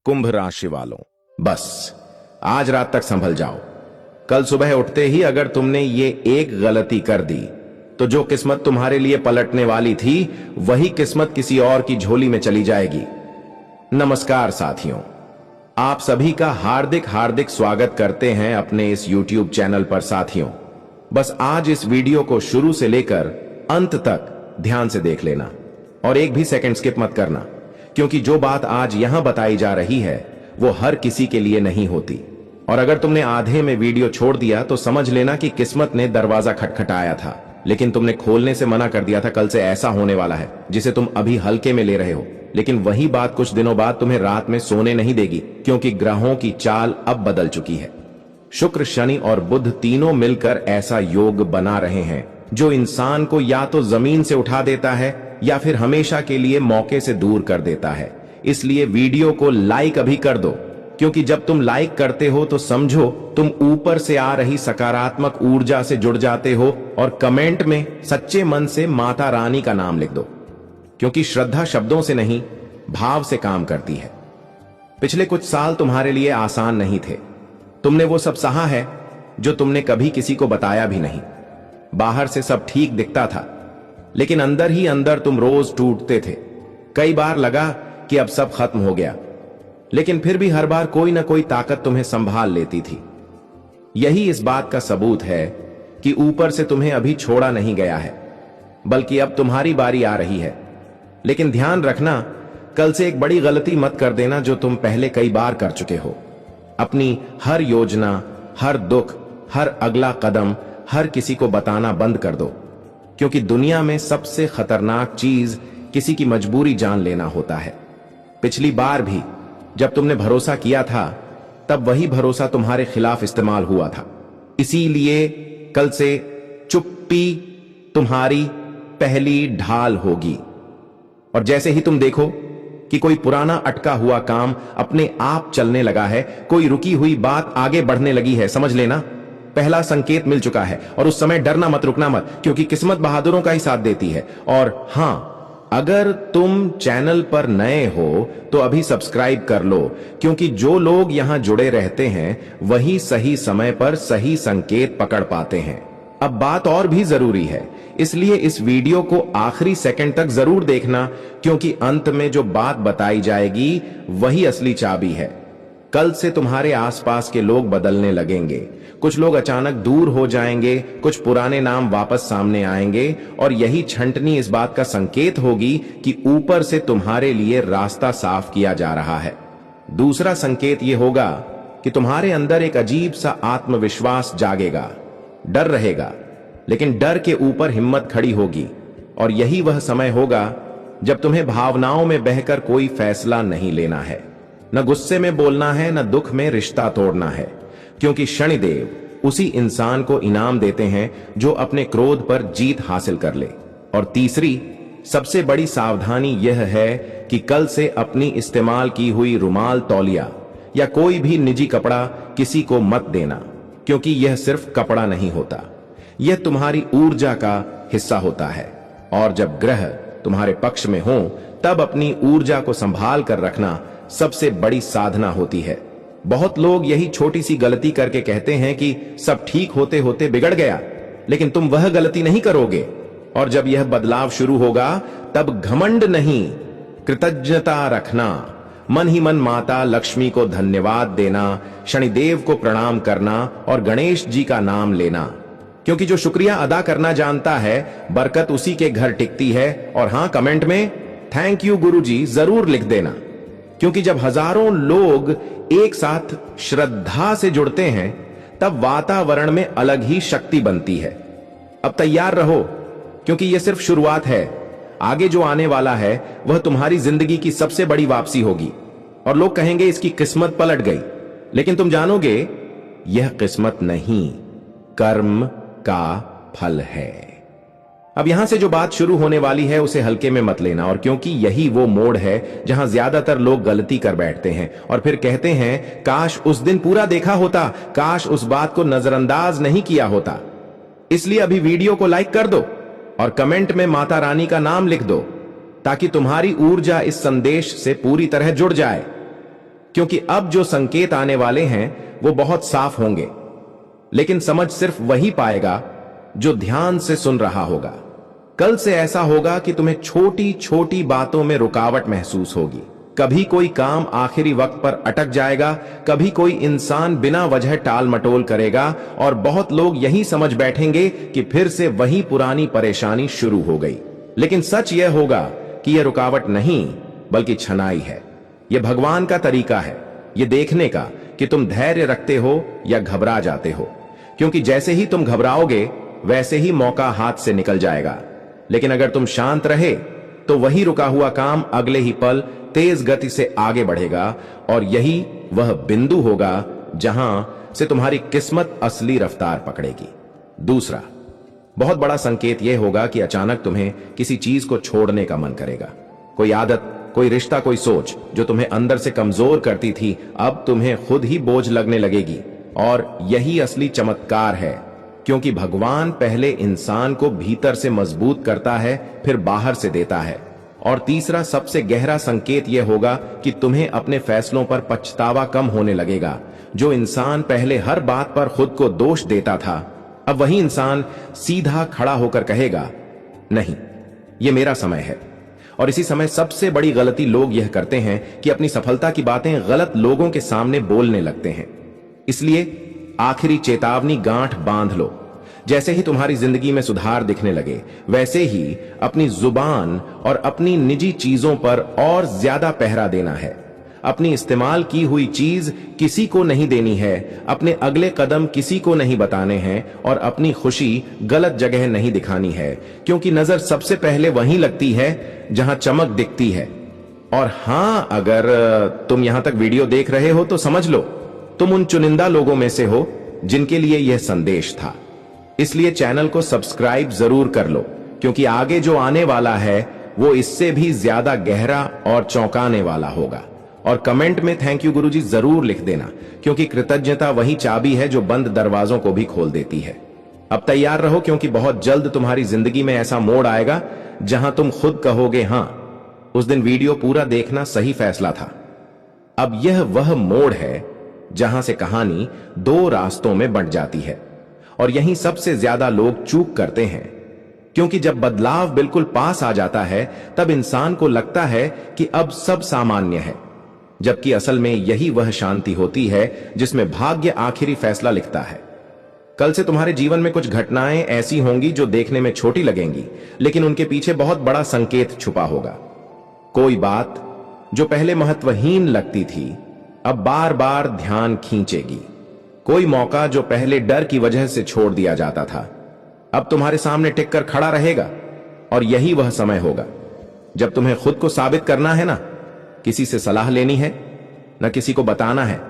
कुंभ राशि वालों, बस आज रात तक संभल जाओ। कल सुबह उठते ही अगर तुमने ये एक गलती कर दी तो जो किस्मत तुम्हारे लिए पलटने वाली थी वही किस्मत किसी और की झोली में चली जाएगी। नमस्कार साथियों, आप सभी का हार्दिक हार्दिक स्वागत करते हैं अपने इस YouTube चैनल पर। साथियों, बस आज इस वीडियो को शुरू से लेकर अंत तक ध्यान से देख लेना और एक भी सेकंड स्किप मत करना, क्योंकि जो बात आज यहां बताई जा रही है वो हर किसी के लिए नहीं होती। और अगर तुमने आधे में वीडियो छोड़ दिया तो समझ लेना कि किस्मत ने दरवाजा खटखटाया था, लेकिन तुमने खोलने से मना कर दिया था। कल से ऐसा होने वाला है जिसे तुम अभी हल्के में ले रहे हो, लेकिन वही बात कुछ दिनों बाद तुम्हें रात में सोने नहीं देगी, क्योंकि ग्रहों की चाल अब बदल चुकी है। शुक्र, शनि और बुध तीनों मिलकर ऐसा योग बना रहे हैं जो इंसान को या तो जमीन से उठा देता है या फिर हमेशा के लिए मौके से दूर कर देता है। इसलिए वीडियो को लाइक अभी कर दो, क्योंकि जब तुम लाइक करते हो तो समझो तुम ऊपर से आ रही सकारात्मक ऊर्जा से जुड़ जाते हो। और कमेंट में सच्चे मन से माता रानी का नाम लिख दो, क्योंकि श्रद्धा शब्दों से नहीं भाव से काम करती है। पिछले कुछ साल तुम्हारे लिए आसान नहीं थे। तुमने वो सब सहा है जो तुमने कभी किसी को बताया भी नहीं। बाहर से सब ठीक दिखता था, लेकिन अंदर ही अंदर तुम रोज टूटते थे। कई बार लगा कि अब सब खत्म हो गया, लेकिन फिर भी हर बार कोई ना कोई ताकत तुम्हें संभाल लेती थी। यही इस बात का सबूत है कि ऊपर से तुम्हें अभी छोड़ा नहीं गया है, बल्कि अब तुम्हारी बारी आ रही है। लेकिन ध्यान रखना, कल से एक बड़ी गलती मत कर देना जो तुम पहले कई बार कर चुके हो। अपनी हर योजना, हर दुख, हर अगला कदम हर किसी को बताना बंद कर दो, क्योंकि दुनिया में सबसे खतरनाक चीज किसी की मजबूरी जान लेना होता है। पिछली बार भी जब तुमने भरोसा किया था तब वही भरोसा तुम्हारे खिलाफ इस्तेमाल हुआ था। इसीलिए कल से चुप्पी तुम्हारी पहली ढाल होगी। और जैसे ही तुम देखो कि कोई पुराना अटका हुआ काम अपने आप चलने लगा है, कोई रुकी हुई बात आगे बढ़ने लगी है, समझ लेना पहला संकेत मिल चुका है। और उस समय डरना मत, रुकना मत, क्योंकि किस्मत बहादुरों का ही साथ देती है। और हां, अगर तुम चैनल पर नए हो तो अभी सब्सक्राइब कर लो, क्योंकि जो लोग यहां जुड़े रहते हैं वही सही समय पर सही संकेत पकड़ पाते हैं। अब बात और भी जरूरी है, इसलिए इस वीडियो को आखिरी सेकंड तक जरूर देखना, क्योंकि अंत में जो बात बताई जाएगी वही असली चाबी है। कल से तुम्हारे आसपास के लोग बदलने लगेंगे। कुछ लोग अचानक दूर हो जाएंगे, कुछ पुराने नाम वापस सामने आएंगे, और यही छंटनी इस बात का संकेत होगी कि ऊपर से तुम्हारे लिए रास्ता साफ किया जा रहा है। दूसरा संकेत यह होगा कि तुम्हारे अंदर एक अजीब सा आत्मविश्वास जागेगा। डर रहेगा, लेकिन डर के ऊपर हिम्मत खड़ी होगी। और यही वह समय होगा जब तुम्हें भावनाओं में बहकर कोई फैसला नहीं लेना है, न गुस्से में बोलना है, न दुख में रिश्ता तोड़ना है, क्योंकि शनिदेव उसी इंसान को इनाम देते हैं जो अपने क्रोध पर जीत हासिल कर ले। और तीसरी सबसे बड़ी सावधानी यह है कि कल से अपनी इस्तेमाल की हुई रुमाल, तौलिया या कोई भी निजी कपड़ा किसी को मत देना, क्योंकि यह सिर्फ कपड़ा नहीं होता, यह तुम्हारी ऊर्जा का हिस्सा होता है। और जब ग्रह तुम्हारे पक्ष में हो तब अपनी ऊर्जा को संभाल कर रखना सबसे बड़ी साधना होती है। बहुत लोग यही छोटी सी गलती करके कहते हैं कि सब ठीक होते होते बिगड़ गया, लेकिन तुम वह गलती नहीं करोगे। और जब यह बदलाव शुरू होगा तब घमंड नहीं, कृतज्ञता रखना। मन ही मन माता लक्ष्मी को धन्यवाद देना, शनिदेव को प्रणाम करना और गणेश जी का नाम लेना, क्योंकि जो शुक्रिया अदा करना जानता है बरकत उसी के घर टिकती है। और हां, कमेंट में थैंक यू गुरुजी जरूर लिख देना, क्योंकि जब हजारों लोग एक साथ श्रद्धा से जुड़ते हैं तब वातावरण में अलग ही शक्ति बनती है। अब तैयार रहो, क्योंकि यह सिर्फ शुरुआत है। आगे जो आने वाला है वह तुम्हारी जिंदगी की सबसे बड़ी वापसी होगी। और लोग कहेंगे इसकी किस्मत पलट गई, लेकिन तुम जानोगे यह किस्मत नहीं, कर्म का फल है। अब यहां से जो बात शुरू होने वाली है उसे हल्के में मत लेना, और क्योंकि यही वो मोड़ है जहां ज्यादातर लोग गलती कर बैठते हैं और फिर कहते हैं काश उस दिन पूरा देखा होता, काश उस बात को नजरअंदाज नहीं किया होता। इसलिए अभी वीडियो को लाइक कर दो और कमेंट में माता रानी का नाम लिख दो, ताकि तुम्हारी ऊर्जा इस संदेश से पूरी तरह जुड़ जाए। क्योंकि अब जो संकेत आने वाले हैं वो बहुत साफ होंगे, लेकिन समझ सिर्फ वही पाएगा जो ध्यान से सुन रहा होगा। कल से ऐसा होगा कि तुम्हें छोटी छोटी बातों में रुकावट महसूस होगी। कभी कोई काम आखिरी वक्त पर अटक जाएगा, कभी कोई इंसान बिना वजह टाल मटोल करेगा और बहुत लोग यही समझ बैठेंगे कि फिर से वही पुरानी परेशानी शुरू हो गई। लेकिन सच यह होगा कि यह रुकावट नहीं बल्कि छनाई है। यह भगवान का तरीका है यह देखने का कि तुम धैर्य रखते हो या घबरा जाते हो, क्योंकि जैसे ही तुम घबराओगे वैसे ही मौका हाथ से निकल जाएगा। लेकिन अगर तुम शांत रहे तो वही रुका हुआ काम अगले ही पल तेज गति से आगे बढ़ेगा और यही वह बिंदु होगा जहां से तुम्हारी किस्मत असली रफ्तार पकड़ेगी। दूसरा बहुत बड़ा संकेत यह होगा कि अचानक तुम्हें किसी चीज को छोड़ने का मन करेगा। कोई आदत, कोई रिश्ता, कोई सोच जो तुम्हें अंदर से कमजोर करती थी, अब तुम्हें खुद ही बोझ लगने लगेगी। और यही असली चमत्कार है, क्योंकि भगवान पहले इंसान को भीतर से मजबूत करता है, फिर बाहर से देता है। और तीसरा सबसे गहरा संकेत यह होगा कि तुम्हें अपने फैसलों पर पछतावा कम होने लगेगा। जो इंसान पहले हर बात पर खुद को दोष देता था, अब वही इंसान सीधा खड़ा होकर कहेगा, नहीं, यह मेरा समय है। और इसी समय सबसे बड़ी गलती लोग यह करते हैं कि अपनी सफलता की बातें गलत लोगों के सामने बोलने लगते हैं। इसलिए आखिरी चेतावनी गांठ बांध लो। जैसे ही तुम्हारी जिंदगी में सुधार दिखने लगे, वैसे ही अपनी जुबान और अपनी निजी चीजों पर और ज्यादा पहरा देना है। अपनी इस्तेमाल की हुई चीज किसी को नहीं देनी है, अपने अगले कदम किसी को नहीं बताने हैं और अपनी खुशी गलत जगह नहीं दिखानी है, क्योंकि नजर सबसे पहले वहीं लगती है जहां चमक दिखती है। और हां, अगर तुम यहां तक वीडियो देख रहे हो तो समझ लो तुम उन चुनिंदा लोगों में से हो जिनके लिए यह संदेश था। इसलिए चैनल को सब्सक्राइब जरूर कर लो, क्योंकि आगे जो आने वाला है वो इससे भी ज्यादा गहरा और चौंकाने वाला होगा। और कमेंट में थैंक यू गुरुजी जरूर लिख देना, क्योंकि कृतज्ञता वही चाबी है जो बंद दरवाजों को भी खोल देती है। अब तैयार रहो, क्योंकि बहुत जल्द तुम्हारी जिंदगी में ऐसा मोड़ आएगा जहां तुम खुद कहोगे, हां, उस दिन वीडियो पूरा देखना सही फैसला था। अब यह वह मोड़ है जहां से कहानी दो रास्तों में बंट जाती है। और यहीं सबसे ज्यादा लोग चूक करते हैं, क्योंकि जब बदलाव बिल्कुल पास आ जाता है तब इंसान को लगता है कि अब सब सामान्य है, जबकि असल में यही वह शांति होती है जिसमें भाग्य आखिरी फैसला लिखता है। कल से तुम्हारे जीवन में कुछ घटनाएं ऐसी होंगी जो देखने में छोटी लगेंगी, लेकिन उनके पीछे बहुत बड़ा संकेत छुपा होगा। कोई बात जो पहले महत्वहीन लगती थी अब बार बार ध्यान खींचेगी। कोई मौका जो पहले डर की वजह से छोड़ दिया जाता था अब तुम्हारे सामने टिककर खड़ा रहेगा। और यही वह समय होगा जब तुम्हें खुद को साबित करना है, ना किसी से सलाह लेनी है, ना किसी को बताना है,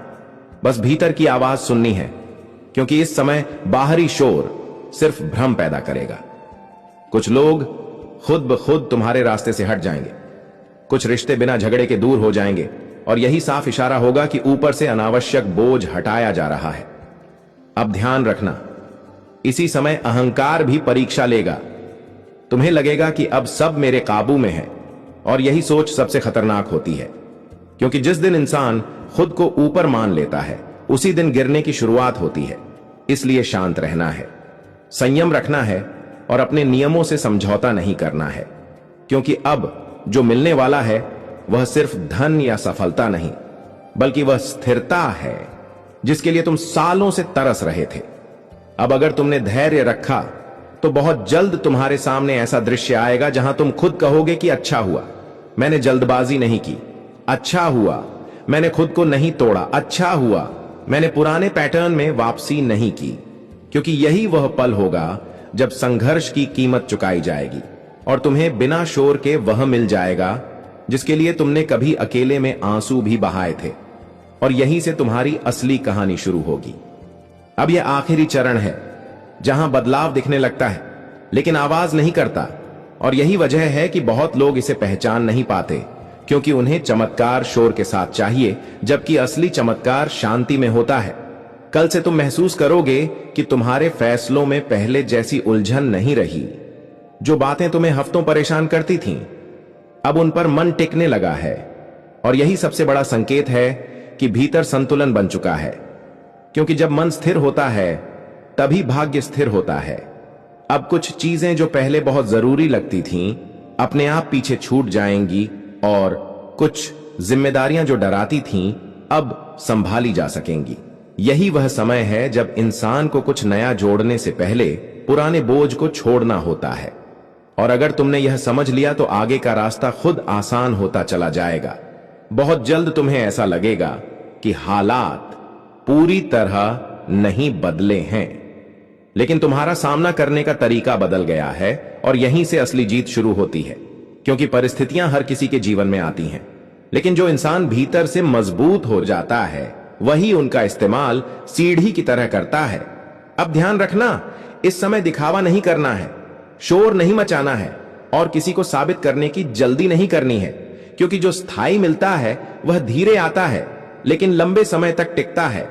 बस भीतर की आवाज सुननी है, क्योंकि इस समय बाहरी शोर सिर्फ भ्रम पैदा करेगा। कुछ लोग खुद ब खुद तुम्हारे रास्ते से हट जाएंगे, कुछ रिश्ते बिना झगड़े के दूर हो जाएंगे, और यही साफ इशारा होगा कि ऊपर से अनावश्यक बोझ हटाया जा रहा है। अब ध्यान रखना, इसी समय अहंकार भी परीक्षा लेगा। तुम्हें लगेगा कि अब सब मेरे काबू में है, और यही सोच सबसे खतरनाक होती है, क्योंकि जिस दिन इंसान खुद को ऊपर मान लेता है उसी दिन गिरने की शुरुआत होती है। इसलिए शांत रहना है, संयम रखना है और अपने नियमों से समझौता नहीं करना है, क्योंकि अब जो मिलने वाला है वह सिर्फ धन या सफलता नहीं, बल्कि वह स्थिरता है जिसके लिए तुम सालों से तरस रहे थे। अब अगर तुमने धैर्य रखा तो बहुत जल्द तुम्हारे सामने ऐसा दृश्य आएगा जहां तुम खुद कहोगे कि अच्छा हुआ मैंने जल्दबाजी नहीं की, अच्छा हुआ मैंने खुद को नहीं तोड़ा, अच्छा हुआ मैंने पुराने पैटर्न में वापसी नहीं की। क्योंकि यही वह पल होगा जब संघर्ष की कीमत चुकाई जाएगी और तुम्हें बिना शोर के वह मिल जाएगा जिसके लिए तुमने कभी अकेले में आंसू भी बहाए थे। और यहीं से तुम्हारी असली कहानी शुरू होगी। अब यह आखिरी चरण है जहां बदलाव दिखने लगता है लेकिन आवाज नहीं करता, और यही वजह है कि बहुत लोग इसे पहचान नहीं पाते, क्योंकि उन्हें चमत्कार शोर के साथ चाहिए, जबकि असली चमत्कार शांति में होता है। कल से तुम महसूस करोगे कि तुम्हारे फैसलों में पहले जैसी उलझन नहीं रही। जो बातें तुम्हें हफ्तों परेशान करती थीं, अब उन पर मन टिकने लगा है। और यही सबसे बड़ा संकेत है कि भीतर संतुलन बन चुका है, क्योंकि जब मन स्थिर होता है तभी भाग्य स्थिर होता है। अब कुछ चीजें जो पहले बहुत जरूरी लगती थीं, अपने आप पीछे छूट जाएंगी और कुछ जिम्मेदारियां जो डराती थीं, अब संभाली जा सकेंगी। यही वह समय है जब इंसान को कुछ नया जोड़ने से पहले पुराने बोझ को छोड़ना होता है। और अगर तुमने यह समझ लिया तो आगे का रास्ता खुद आसान होता चला जाएगा। बहुत जल्द तुम्हें ऐसा लगेगा कि हालात पूरी तरह नहीं बदले हैं, लेकिन तुम्हारा सामना करने का तरीका बदल गया है। और यहीं से असली जीत शुरू होती है, क्योंकि परिस्थितियां हर किसी के जीवन में आती हैं, लेकिन जो इंसान भीतर से मजबूत हो जाता है वही उनका इस्तेमाल सीढ़ी की तरह करता है। अब ध्यान रखना, इस समय दिखावा नहीं करना है, शोर नहीं मचाना है और किसी को साबित करने की जल्दी नहीं करनी है, क्योंकि जो स्थायी मिलता है वह धीरे आता है लेकिन लंबे समय तक टिकता है।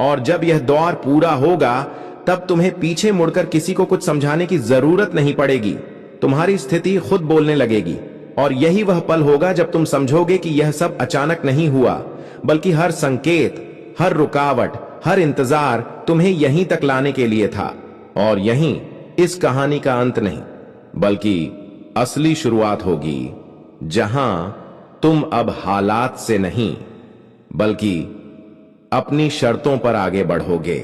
और जब यह दौर पूरा होगा तब तुम्हें पीछे मुड़कर किसी को कुछ समझाने की जरूरत नहीं पड़ेगी। तुम्हारी स्थिति खुद बोलने लगेगी। और यही वह पल होगा जब तुम समझोगे कि यह सब अचानक नहीं हुआ, बल्कि हर संकेत, हर रुकावट, हर इंतजार तुम्हें यहीं तक लाने के लिए था। और यहीं इस कहानी का अंत नहीं, बल्कि असली शुरुआत होगी, जहां तुम अब हालात से नहीं बल्कि अपनी शर्तों पर आगे बढ़ोगे।